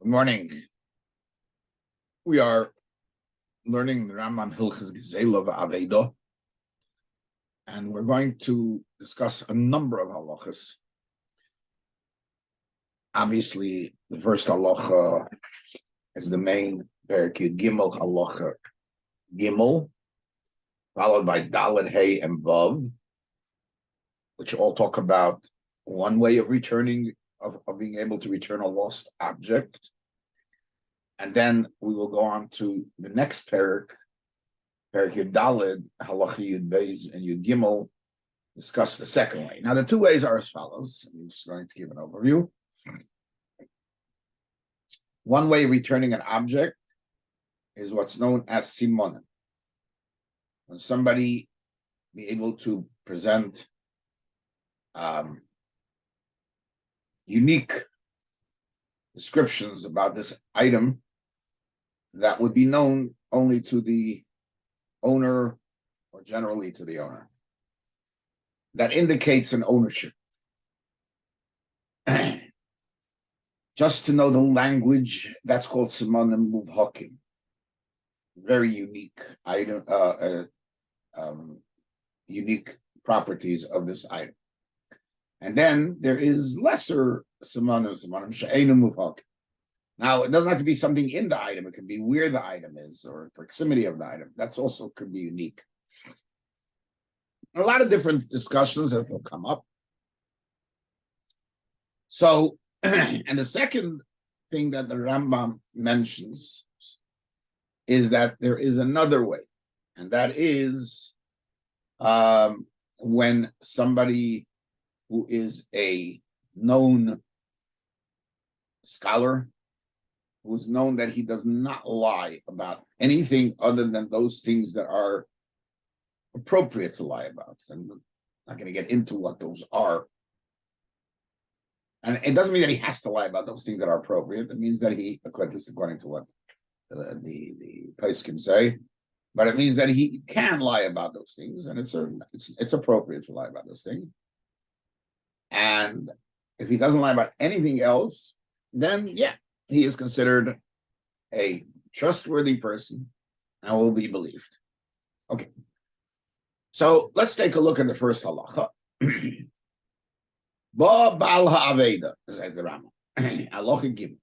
Good morning. We are learning the Rambam Hilchas Gezelah v'Aveidah, and we're going to discuss a number of halachas. Obviously, the first halacha is the main Perokim Gimel halacha Gimel, followed by Dalet, Hey, and Vav, which all talk about one way of returning, of being able to return a lost object. And then we will go on to the next Perok Yud Daled, Halacha Yud Beis and Yud Gimel, discuss the second way. Now, the two ways are as follows. I'm just going to give an overview. One way returning an object is what's known as simonim. When somebody be able to present unique descriptions about this item that would be known only to the owner or generally to the owner. That indicates an ownership. Just to know the language, that's called simonim muvhakim. Very unique item, unique properties of this item. And then there is lesser simonim she'einu muvhakim. Now, it doesn't have to be something in the item. It can be where the item is or proximity of the item. That's also could be unique. A lot of different discussions that will come up. So, and the second thing that the Rambam mentions is that there is another way, and that is when somebody who is a known scholar, who's known that he does not lie about anything other than those things that are appropriate to lie about. And I'm not going to get into what those are. And it doesn't mean that he has to lie about those things that are appropriate. It means that he, according to what the Perokim say, but it means that he can lie about those things, and it's appropriate to lie about those things. And if he doesn't lie about anything else, then yeah, he is considered a trustworthy person and will be believed. Okay. So let's take a look at the first halacha. Ba bal ha'aveda, says the Rambam. Halacha gimel.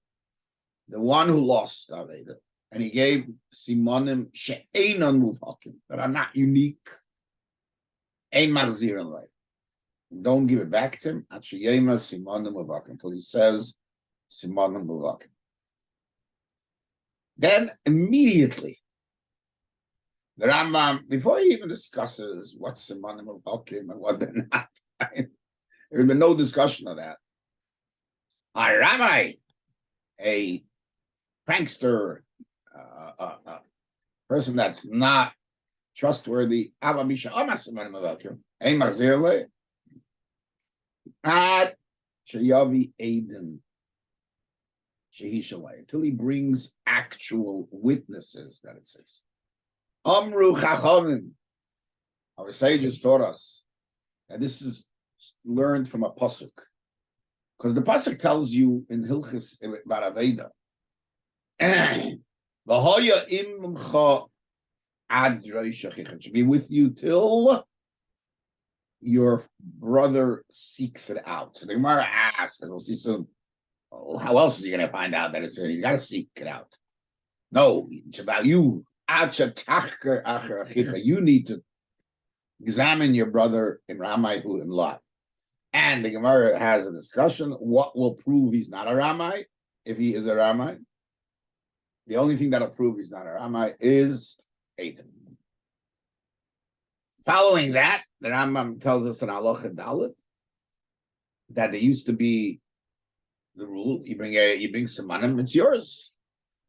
The one who lost aveda, and he gave simonim she'einon muvhakim, that are not unique. Ein machzirin lei. Don't give it back to him. Atshiyema simonim muvhakim, until he says simonim muvhakim. Then immediately, the Rambam, before he even discusses what's simonim muvhakim and what they're not, there's been no discussion of that. A Rabbi, a prankster, person that's not trustworthy, until he brings actual witnesses, that it says. Amru Chachamim, our sages taught us that this is learned from a pasuk, because the pasuk tells you in Hilchis Baraveda, "V'hoya imcha ad roishachicha," should be with you till your brother seeks it out. So the Gemara asks, as we'll see soon, how else is he going to find out that it's he's got to seek it out? No, it's about you. You need to examine your brother in Ramai in Lot. And the Gemara has a discussion. What will prove he's not a Ramai if he is a Ramai? The only thing that'll prove he's not a Ramai is Adam. Following that, the Rambam tells us in Halacha Dalet that there used to be the rule: you bring simonim, it's yours.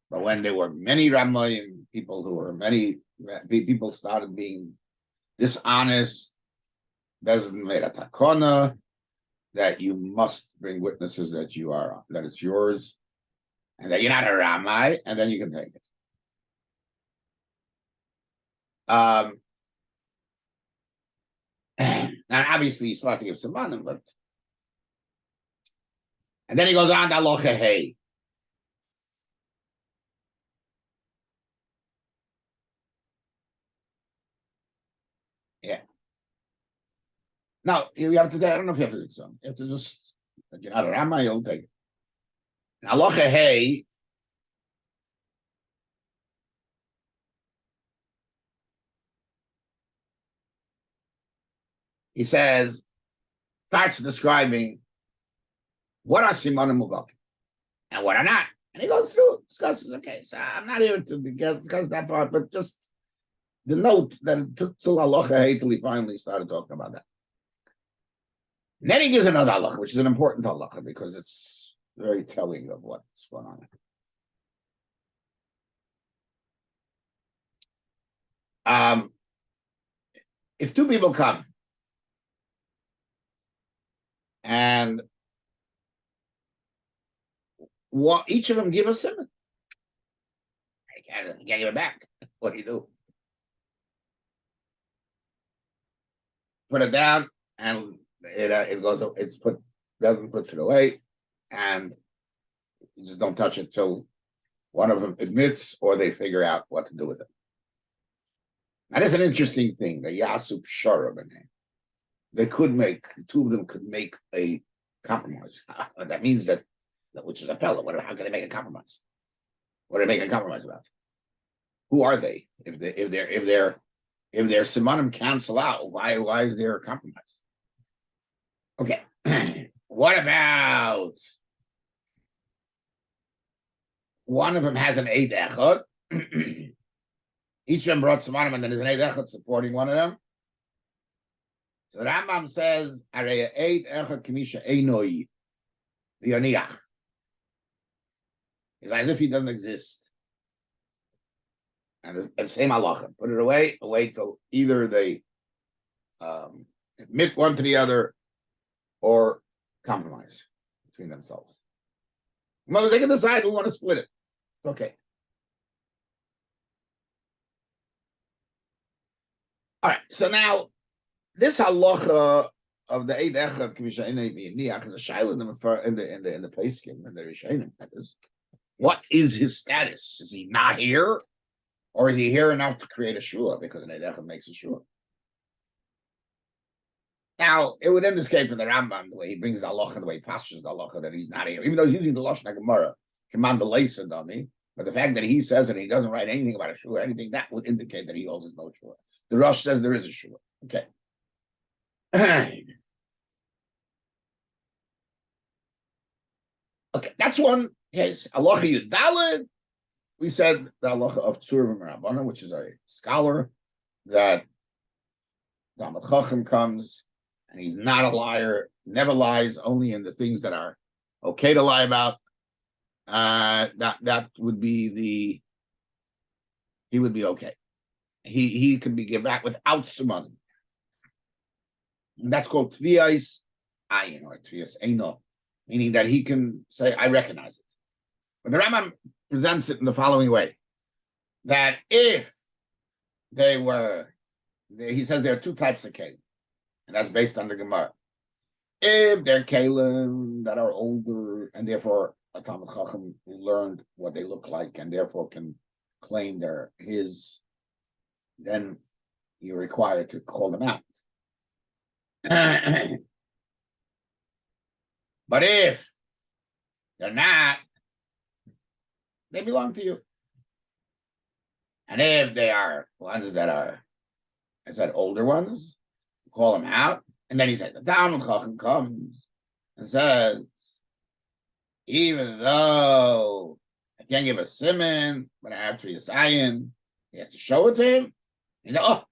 But when there were many Ramayim, people started being dishonest, Bezin made a takona that you must bring witnesses that it's yours, and that you're not a Ramai, and then you can take it. Now, obviously, you still have to give simonim, but and then he goes on to Halacha Hey. No, you have to. I don't know if you have to do something. You have to just, you're not a Rabbi, you'll take it. Halacha hey. He says, starts describing what are simanim muvakim and what are not. And he goes through, discusses, okay, so I'm not here to discuss that part, but just the note that it took till halacha hey till he finally started talking about that. And then he gives another halacha, which is an important halacha because it's very telling of what's going on. If two people come and each of them give a simon, you can't give it back. What do you do? Put it down, and it goes. It's put. Doesn't puts it away, and you just don't touch it till one of them admits or they figure out what to do with it. Now, that's an interesting thing. The Yasub Shara, they could make, the two of them could make a compromise. That means that, which is a pella. How can they make a compromise? What are they making a compromise about? Who are they? If their simanim cancel out, why is there a compromise? Okay. What about one of them has an eid echad? Each of them brought simanim, and then there's an eid echad supporting one of them. So the Rambam says, "Arei eid echad k'misha einoi v'yoniach." It's as if he doesn't exist. And the same halacha. Put it away till either they admit one to the other or compromise between themselves. Well, they can decide who want to split it. It's okay. All right. So now, this halacha of the Eid Echad K'misha Einei V'Yoniach is a shaila in the Perokim and the Rishonim. That is, what is his status? Is he not here, or is he here enough to create a shua because an Eid Echad makes a shua? Now, it would indicate from the Rambam, the way he brings the halacha, the way he postures the halacha, that he's not here, even though he's using the Lashon Gemara, command the leisa dummy. But the fact that he says it, he doesn't write anything about a shua, anything that would indicate that he holds no shua. The Rosh says there is a shua. Okay. Okay, that's one case. Halacha Yudalid. We said the halacha of Tzurim Rabbanan, which is a scholar that Talmid Chacham comes and he's not a liar, never lies, only in the things that are okay to lie about. That would be he would be okay. He could be given back without simanim. That's called tviyas ayin or tviyas eino, meaning that he can say, I recognize it. But the Rambam presents it in the following way, that if he says there are two types of kelim, and that's based on the Gemara. If they're kelim that are older, and therefore a Talmid Chacham learned what they look like, and therefore can claim they're his, then you're required to call them out. But if they're not, they belong to you. And if they are ones that are, I said, older ones, you call them out. And then he said, the Talmid Chacham comes and says, even though I can't give a siman, but I have to be a IYUN, he has to show it to him. You know, oh,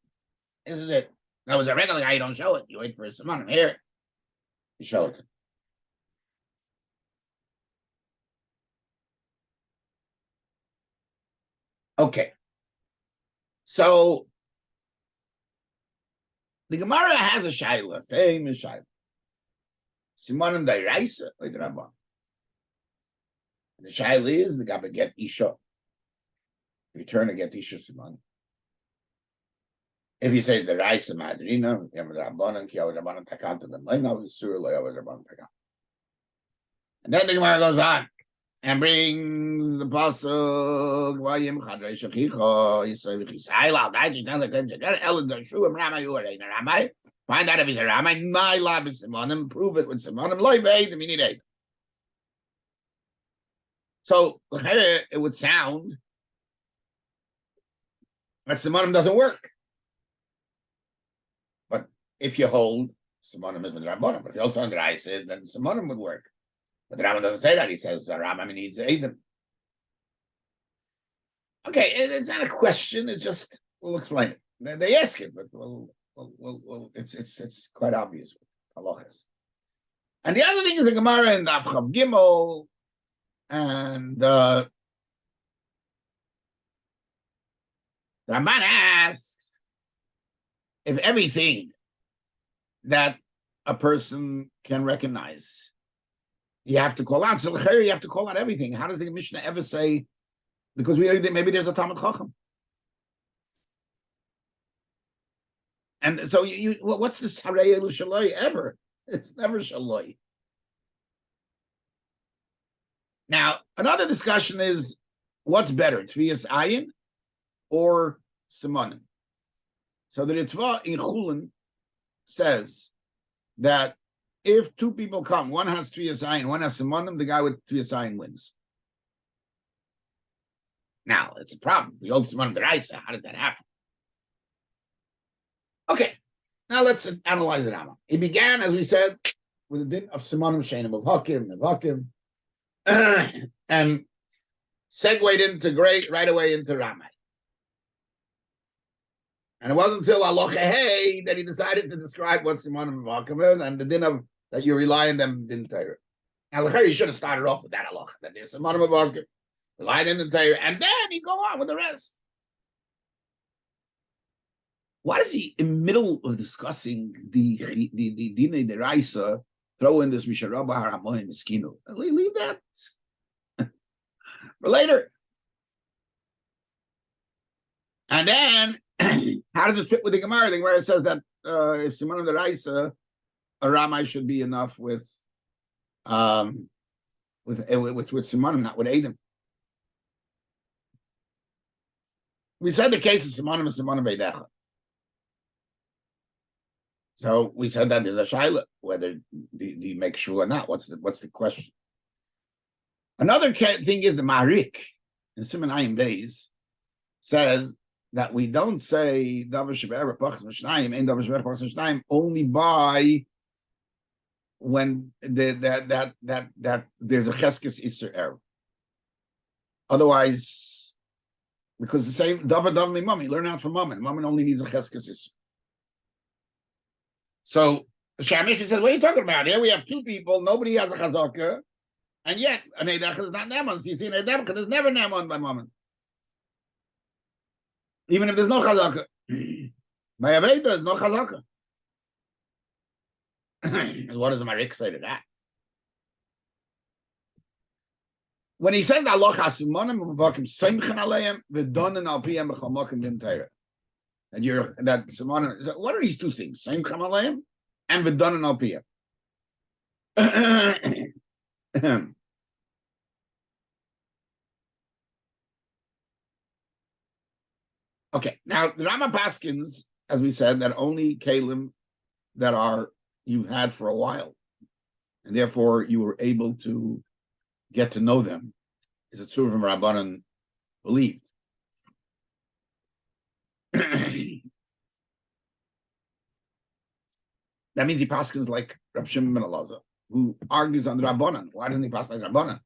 this is it. That was a regular guy, you don't show it. You wait for a siman, here. You show it to him. Okay. So the Gemara has a shaila, famous shaila. Simanim da'iraisa or the Rabbi. The shaila is the Gabba get isha. Return to get isha siman. If you say the Raisa Madrina, you have the Rabbanan, ki have the Rabbanan takanta, then line of the Sur, lay over the Rabbanan takanta. And then the Gemara goes on and brings the pasuk vayim chadrei shechicha yisrael v'chisaila da'ich dan lekem sheder el dashu Rabbi you are in Rabbi Find out if he's a Rabbi. My lab is Simonim. Prove it with Simonim. Loy be'ed, we need aid. So it would sound that Simonim doesn't work. But if you hold Simonim is with Rabbanim, but if you also under Isid, then Simonim would work. But the Rambam doesn't say that. He says the Rambam needs Eidim. Okay, it's not a question. It's just we'll explain it. They ask it, but it's quite obvious with halachas. And the other thing is the Gemara in Daf Chav Gimel, and the Ramban asks if everything that a person can recognize, you have to call out. So you have to call out everything. How does the Mishnah ever say? Because maybe there's a Talmud Chacham. And so what's this Harei Elu Shaloi ever? It's never Shaloi. Now, another discussion is what's better, Tviyas Ayin or Simonim? So the Ritva in Chulin says that if two people come, one has Tviyas Ayin, one has Simonim, the guy with Tviyas Ayin wins. Now, it's a problem. We hold Simonim D'Oraisa. How does that happen? Okay, now let's analyze the Rambam. It began, as we said, with the din of Simonim Sheinim of Hakim, and segued into right away into Ramai. And it wasn't until Halacha Hey that he decided to describe what Simonim of Hakim and the din of that you rely on them in Torah. Halacha, you should have started off with that Halacha, that there's Simonim of Hakim, rely on the Torah, and then he go on with the rest. Why does he, in the middle of discussing the Dinei D'Oraisa, throw in this Misharabah Haramoyim Miskinu? Leave that for later. And then, how does it fit with the Gemara? The Gemara says that if Simonim D'Oraisa, a Ramai should be enough with Simonim, not with Eidim. We said the case of Simonim is Simonim Beidecha. So we said that there's a shaila whether the make sure or not. What's the question? Another thing is the Marik in Siman Ayin Beis says that we don't say Davar Shebe'er Pachas Mishnayim and Davar Shebe'er Pachas Mishnayim only by when that there's a Cheskes Isser error. Otherwise, because the same Davar Mami, learn out from Mammon. Mammon only needs a Cheskes Isser. So the Shamish says, what are you talking about? Here we have two people, nobody has a chazaka, and yet an Eidach is not Neman. So you see, an Eidach, there's never Neman by Mammon. Even if there's no chazaka. By Aveda, there's no chazaka. And what does the Marik say to that? When he says that Allah Hasumanim Mavakim Seimchen Aleim V'donen Al Piyam B'Chamakim Din Torah. And that Simonim, what are these two things? Same Kamalayim and V'donen Al Piyam. Okay, now the Rama Paskins, as we said, that only Kalim that you've had for a while, and therefore you were able to get to know them, is a Tzur from Rabbanan believed. That means he paskins like Reb Shimon ben Elazar, who argues on the Rabbanan. Why doesn't he pass like Rabbanan?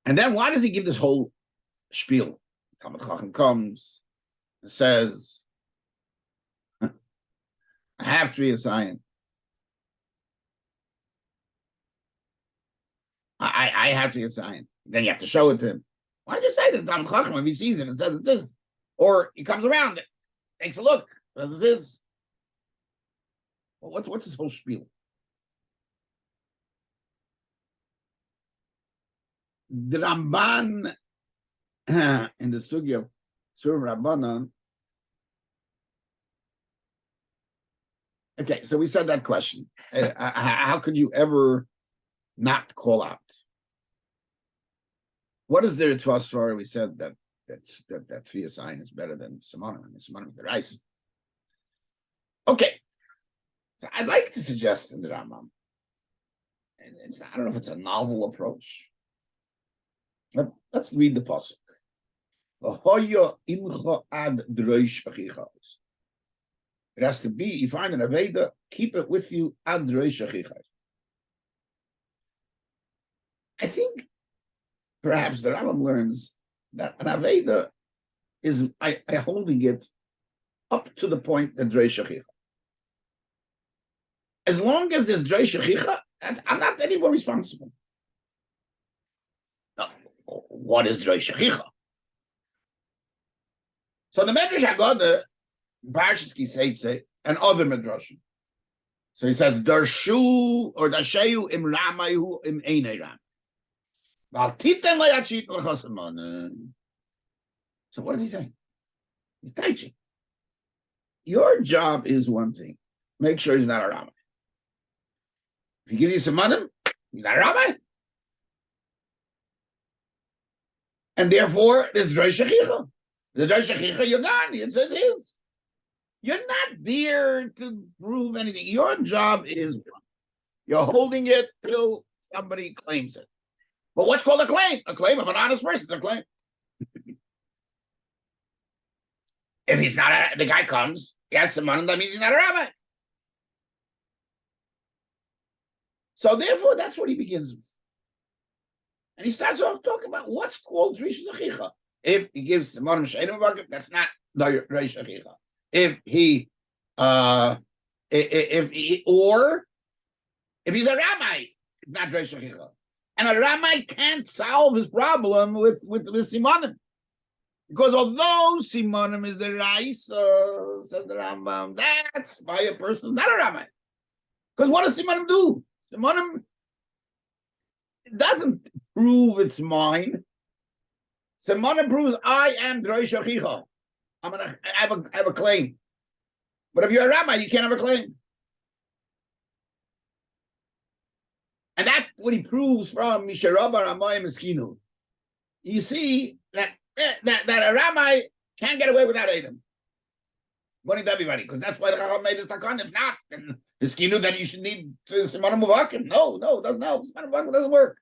And then why does he give this whole spiel? Talmud Chacham comes and says, I have Tviyas Ayin. I have Tviyas Ayin. Then you have to show it to him. Why just say that Talmud Chacham, if he sees it and says it's his? Or he comes around, takes a look, says it's his. Well, what's this whole spiel? The Ramban in the Sugya of Sur Rabbanan. Okay, so we said that question. How could you ever not call out? What is the Ritva Svara? We said that that Tviya sign is better than Simonim, and Simonim the rice. Okay, so I'd like to suggest in the Rambam, and I don't know if it's a novel approach. Let's read the pasuk. It has to be, you find an Aveda, keep it with you ad reish achicha. I think perhaps the Rambam learns that an Aveda is I holding it up to the point that reish achicha. As long as there's reish achicha, I'm not any more responsible. Now, what is reish achicha? So the Medrash Haggadah, Parshas Kisei, and other Midrashim. So he says, Darshu or Dashayu im Ramayu im Einei Ram. So what is he saying? He's teaching. Your job is one thing. Make sure he's not a Rama. If he gives you some money, he's not a Rama. And therefore, there's Dreish Achicha. The Dreish Achicha, you're gone. It says his. You're not there to prove anything. Your job is you're holding it till somebody claims it. But what's called a claim? A claim of an honest person is a claim. If he's not the guy comes, he has some money, that means he's not a rabbi. So therefore, that's what he begins with. And he starts off talking about what's called Reish Achicha. If he gives some money, that's not the Reish Achicha. If he's a rabbi, it's not Reish Achicha. And a rabbi can't solve his problem with Simonim. Because although Simonim is the rice, says the Rambam, that's by a person, not a rabbi. Because what does Simonim do? Simonim doesn't prove it's mine. Simonim proves I am Reish Achicha. I have a claim. But if you're a rabbi, you can't have a claim. And that's what he proves from Misharabah Ramayim Eskinu. You see that a rabbi can't get away without Adam. Money to everybody, because that's why the Chacham made this takon. If not, then the Eskinu that you should need Simon Muvakim. No, it doesn't help. Simon Muvakim doesn't work.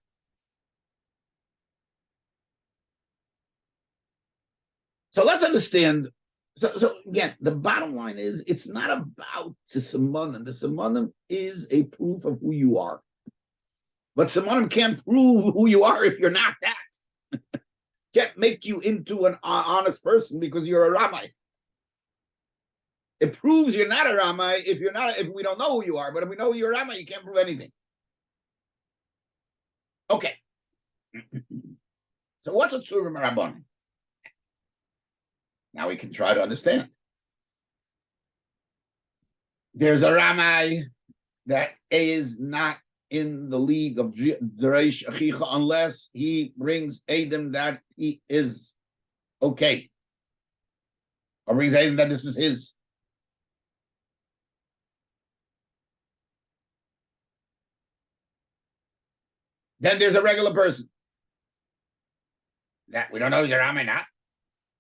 So let's understand. So again, the bottom line is it's not about the Simonim. The Simonim is a proof of who you are. But Simonim can't prove who you are if you're not that. Can't make you into an honest person because you're a rabbi. It proves you're not a rabbi if we don't know who you are. But if we know you're a rabbi, you can't prove anything. Okay. So what's a tzurim rabbanim? Now we can try to understand. There's a rabbi that is not in the league of Reish Achicha unless he brings Adam that he is okay. Or brings Adam that this is his. Then there's a regular person. That we don't know he's a rabbi not.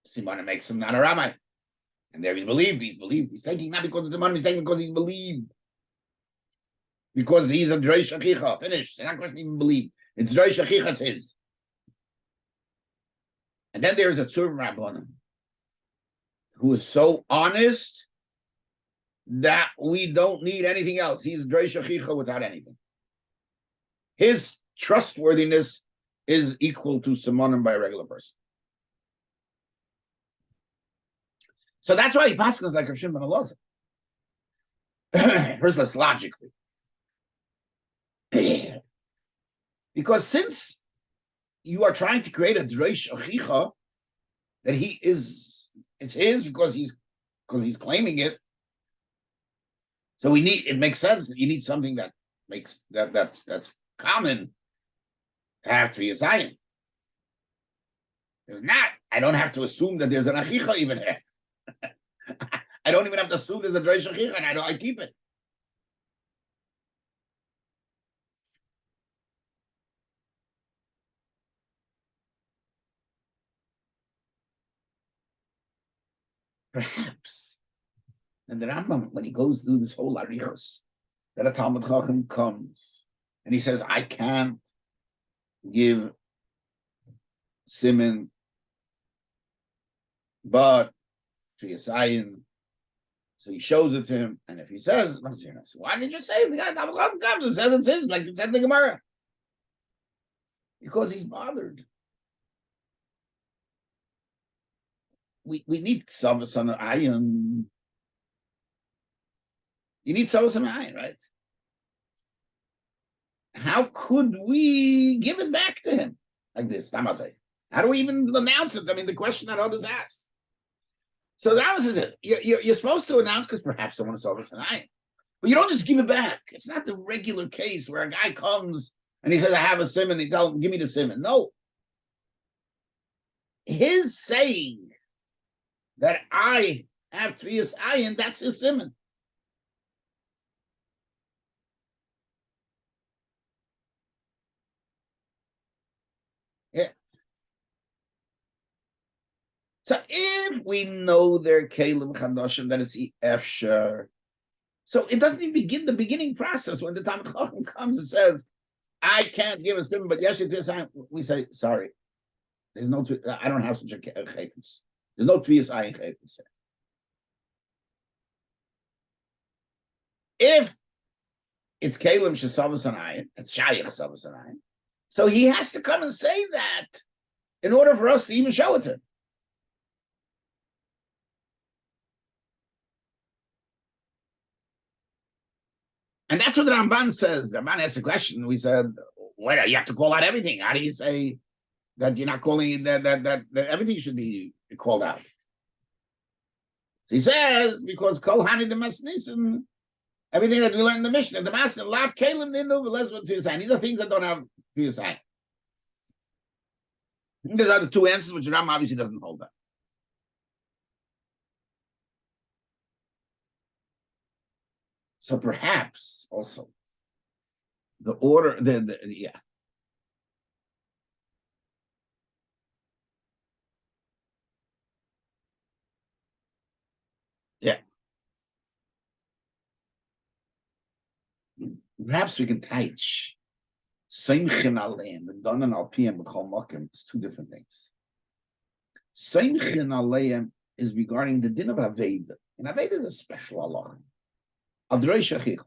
Simon makes him not a rabbi. And there he's believed. He's thinking not because of the money, he's thinking because he's believed. Because he's a Dreish Achicha. Finished. They're not going to even believe. It's Dreish Achicha, it's his. And then there's a Tzurim Rabbanim who is so honest that we don't need anything else. He's Dreish Achicha without anything. His trustworthiness is equal to Simonim by a regular person. So that's why he passes like Rav Shimon ben Elazar. First, let's logically. Because since you are trying to create a Dreish Achicha, that it's his because he's claiming it. So it makes sense that you need something that makes that's common to have to be a Zion. There's not. I don't have to assume that there's an Achicha even here. I don't even have to assume there's a Dreish Achicha, and I keep it. Perhaps. And the Rambam, when he goes through this whole arichos, that a Talmud Chacham comes and he says, I can't give siman, but to Yisayin. So he shows it to him, and if he says, why did you say it? The guy Talmud Chacham comes and says it's his, like it said in the Gemara? Because he's bothered. We need some IYUN. You need some IYUN, right? How could we give it back to him like this? How do we even announce it? I mean, the question that others ask. So that was it. You're supposed to announce because perhaps someone saw this IYUN, but you don't just give it back. It's not the regular case where a guy comes and he says, "I have a sim," and he tells him, "Give me the sim." No, his saying that I have Tviyas IYUN, that's his simon. Yeah. So if we know they're Kalim Chadoshim, then it's Efshar. So it doesn't even begin the beginning process when the Talmud Chacham comes and says, I can't give a simon, but yes, we say, sorry. There's no, I don't have such a chayfetz. There's no Tviyas IYUN chayfetz. If it's Kalim Shesavas an IYUN, it's Shayach Savas an IYUN, so he has to come and say that in order for us to even show it to him. And that's what the Ramban says. The Ramban asked a question. We said, "Wait, you have to call out everything. How do you say that you're not calling that everything should be called out?" He says, because Kol Hani the Masnisim, everything that we learned in the Mishnah, the Master Lav Kalim Ninu Velezva Tviyas. These are things that don't have Tviyas. These are the two answers, which Ram obviously doesn't hold up. So perhaps also the order, yeah. Yeah. Perhaps we can teach Seimchin Aleim and Donan Al Piyam B'Chol Mokim. It's two different things. Seimchin Aleim is regarding the din of Aveda. And Aveda is a special halacha. Adrei Shachich.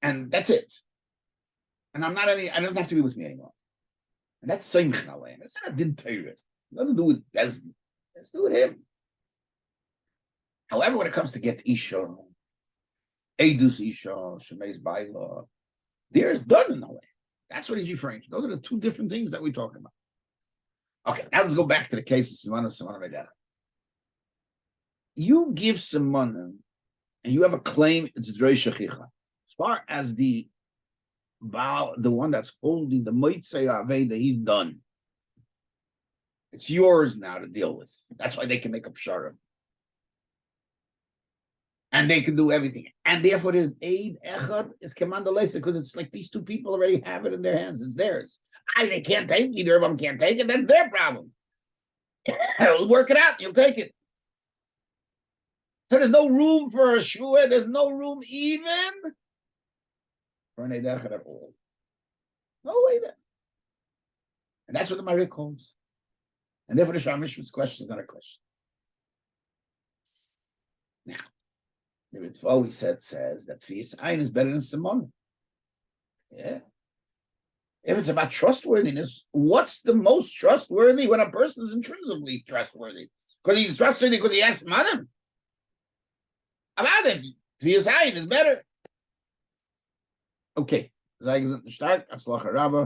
And that's it. And it doesn't have to be with me anymore. And that's Seimchin Aleim. It's not a din Torah. Nothing to do with Bezdin. Let's do with him. However, when it comes to get Isha, Eidus Isha, Shemais Baila, there's done in the way. That's what he's referring to. Those are the two different things that we're talking about. Okay, now let's go back to the case of Simana Vedera. You give Simana and you have a claim, it's Drei Shechicha. As far as the Baal, the one that's holding the Moitzei Aveda, he's done. It's yours now to deal with. That's why they can make up Pshara. And they can do everything. And therefore, there's aid echad is commandalesa because it's like these two people already have it in their hands. It's theirs. They can't take it. Either of them can't take it. That's their problem. We'll work it out. You'll take it. So there's no room for a shua. There's no room even for an aid echad at all. No way there. And that's what the Marik holds. And therefore, the Shamishmit's question is not a question. Now, the Ritva always says that Tviyas IYUN is better than Simon. Yeah. If it's about trustworthiness, what's the most trustworthy when a person is intrinsically trustworthy? Because he's trustworthy because he has money. About it, Tviyas IYUN is better. Okay. Rabbi.